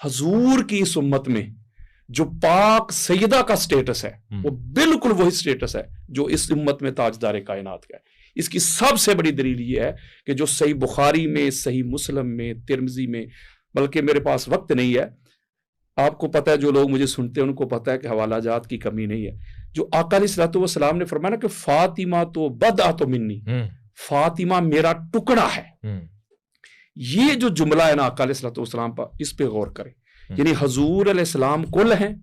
حضور کی اس امت میں جو پاک سیدہ کا سٹیٹس ہے وہ بالکل وہی سٹیٹس ہے جو اس امت میں تاجدار کائنات کا ہے. اس کی سب سے بڑی دلیل یہ ہے کہ جو صحیح بخاری میں، صحیح مسلم میں، ترمذی میں، بلکہ میرے پاس وقت نہیں ہے، آپ کو پتہ ہے، جو لوگ مجھے سنتے ہیں ان کو پتہ ہے کہ حوالہ جات کی کمی نہیں ہے. جو آقا علیہ الصلوۃ والسلام نے فرمایا نا کہ فاطمہ تو بدعۃ منی، فاطمہ میرا ٹکڑا ہے. یہ جو جملہ ہے نا آقا علیہ الصلوۃ والسلام پر، اس پہ غور کریں. یعنی حضور علیہ السلام کل ہیں،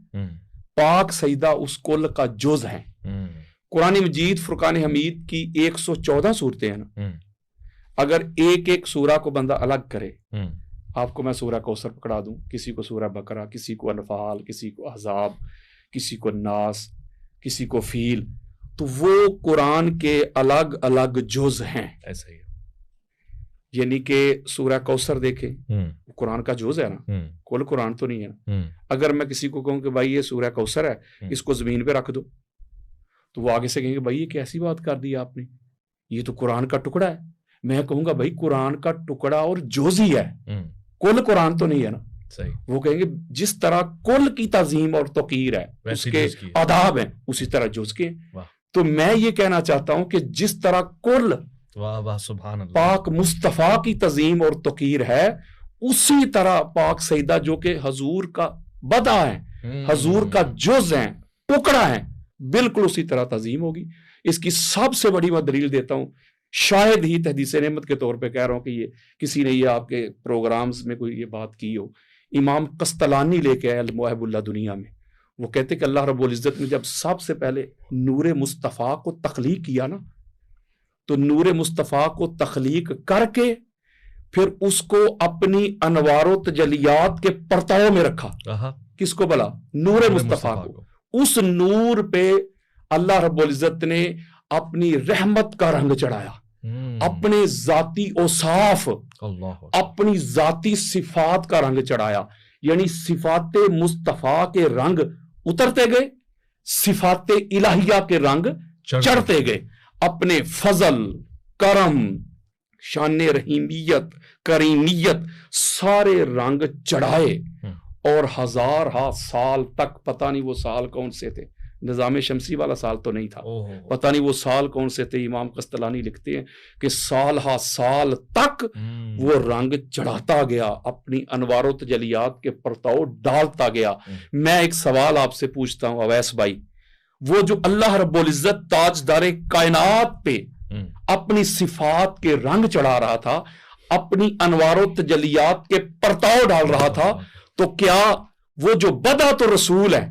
پاک سیدہ اس کل کا جز ہیں. قرآن مجید فرقان حمید کی 114 صورتیں ہیں نا، اگر ایک ایک سورہ کو بندہ الگ کرے، آپ کو میں سورہ کوثر پکڑا دوں، کسی کو سورہ بقرہ، کسی کو انفال، کسی کو احزاب، کسی کو ناس، کسی کو فیل، تو وہ قرآن کے الگ الگ جز ہیں. ایسا ہی یعنی کہ سورہ کوثر دیکھیں، قرآن کا جز ہے نا، کل قرآن تو نہیں ہے نا. اگر میں کسی کو کہوں کہ بھائی یہ سورہ کوثر ہے، اس کو زمین پہ رکھ دو، تو وہ آگے سے کہیں گے بھائی یہ کیسی بات کر دی آپ نے، یہ تو قرآن کا ٹکڑا ہے. میں کہوں گا بھائی قرآن کا ٹکڑا اور جز ہی ہے، کل قرآن تو نہیں ہے نا. وہ کہیں گے جس طرح کل کی تعظیم اور توقیر ہے، اس کے آداب ہیں، اسی طرح جز کے ہیں. تو میں یہ کہنا چاہتا ہوں کہ جس طرح کل سبحان اللہ پاک مصطفیٰ کی تعظیم اور توقیر ہے، اسی طرح پاک سیدہ جو کہ حضور کا بدع ہے، حضور کا جز ہیں، ٹکڑا ہیں، بالکل اسی طرح تعظیم ہوگی. اس کی سب سے بڑی میں دلیل دیتا ہوں، شاید ہی تحدیث نعمت کے طور پہ کہہ رہا ہوں کہ یہ کسی نے یہ آپ کے پروگرامز میں کوئی یہ بات کی ہو. امام قسطلانی لے کے آئے المواہب اللہ دنیا میں، وہ کہتے کہ اللہ رب العزت نے جب سب سے پہلے نور مصطفیٰ کو تخلیق کیا نا، تو نور مصطفیٰ کو تخلیق کر کے پھر اس کو اپنی انوار و تجلیات کے پرتاؤ میں رکھا. کس کو بلا؟ نور مصطفیٰ کو. اس نور پہ اللہ رب العزت نے اپنی رحمت کا رنگ چڑھایا، اپنے ذاتی اوصاف، اپنی ذاتی صفات کا رنگ چڑھایا. یعنی صفات مصطفیٰ کے رنگ اترتے گئے، صفات الہیہ کے رنگ چڑھتے گئے. اپنے فضل، کرم، شان رحیمیت، کریمیت، سارے رنگ چڑھائے، اور ہزارہ سال تک، پتہ نہیں وہ سال کون سے تھے، نظام شمسی والا سال تو نہیں تھا، پتہ نہیں وہ سال کون سے تھے. امام قسطلانی لکھتے ہیں کہ سال ہا سال تک وہ رنگ چڑھاتا گیا، اپنی انوار و تجلیات کے پرتاؤ ڈالتا گیا. میں ایک سوال آپ سے پوچھتا ہوں اویس بھائی، وہ جو اللہ رب العزت تاجدار کائنات پہ اپنی صفات کے رنگ چڑھا رہا تھا، اپنی انوار و تجلیات کے پرتاؤ ڈال رہا تھا، تو کیا وہ جو بدعت رسول ہے،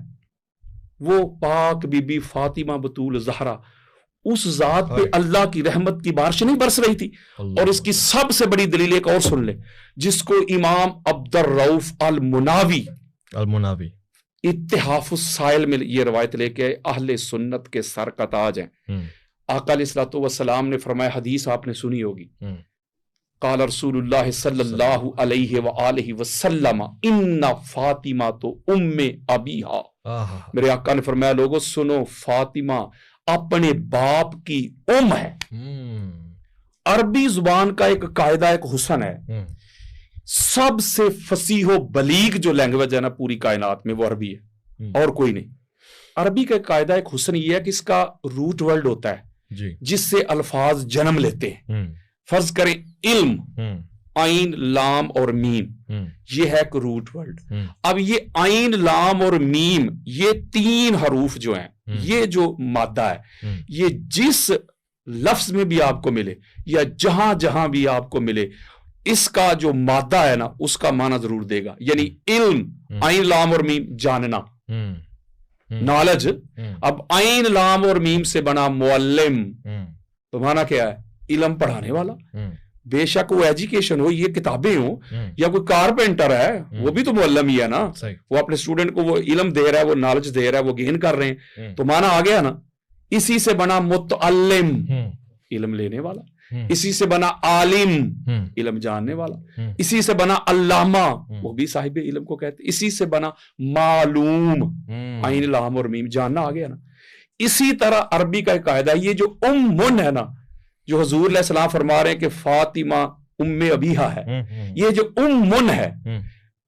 وہ پاک بی بی فاطمہ بطول زہرا، اس ذات پہ اللہ کی رحمت کی بارش نہیں برس رہی تھی؟ اور اس کی سب سے بڑی دلیل ایک اور سن لے، جس کو امام عبد الرؤف المناوی اتحاف السائل میں یہ روایت لے کے اہل سنت کے سر کا تاج ہیں. آقا علیہ الصلوۃ والسلام نے فرمایا، حدیث آپ نے سنی ہوگی، قال رسول اللہ صلی اللہ علیہ وآلہ وسلم ان فاطمہ تو ام ابیہا. میرے آقا نے فرمایا لوگوں سنو، فاطمہ اپنے باپ کی ام ہے. عربی زبان کا ایک قاعدہ، ایک حسن ہے، سب سے فصیح و بلیغ جو لینگویج ہے نا پوری کائنات میں وہ عربی ہے، اور کوئی نہیں. عربی کا قاعدہ ایک حسن یہ ہے کہ اس کا روٹ ورڈ ہوتا ہے جس سے الفاظ جنم لیتے ہیں. فرض کریں علم، عین، لام اور میم، یہ ہے ایک روٹ ورڈ. اب یہ عین، لام اور میم، یہ تین حروف جو ہیں، یہ جو مادہ ہے، یہ جس لفظ میں بھی آپ کو ملے یا جہاں جہاں بھی آپ کو ملے، اس کا جو مادہ ہے نا اس کا معنی ضرور دے گا. یعنی علم، عین، لام اور میم، جاننا، نالج. اب عین، لام اور میم سے بنا معلم، تو معنی کیا ہے؟ علم پڑھانے والا. بے شک وہ ایجوکیشن ہو، یہ کتابیں ہوں، یا کوئی کارپینٹر ہے وہ بھی تو معلم ہی ہے نا، وہ اپنے اسٹوڈنٹ کو وہ علم دے رہا ہے، وہ نالج دے رہا ہے، وہ گین کر رہے ہیں، تو معنی آ گیا نا. اسی سے بنا متعلم، علم لینے والا. اسی سے بنا عالم، علم جاننے والا. اسی سے بنا علامہ، وہ بھی صاحب علم کو کہتے. اسی سے بنا معلوم، عین، لام اور میم، جاننا آ گیا نا. اسی طرح عربی کا ایک قاعدہ ہے، یہ جو من ہے نا، جو حضور علیہ السلام فرما رہے ہیں کہ فاطمہ ام ابیہا ہے، یہ جو من ہے،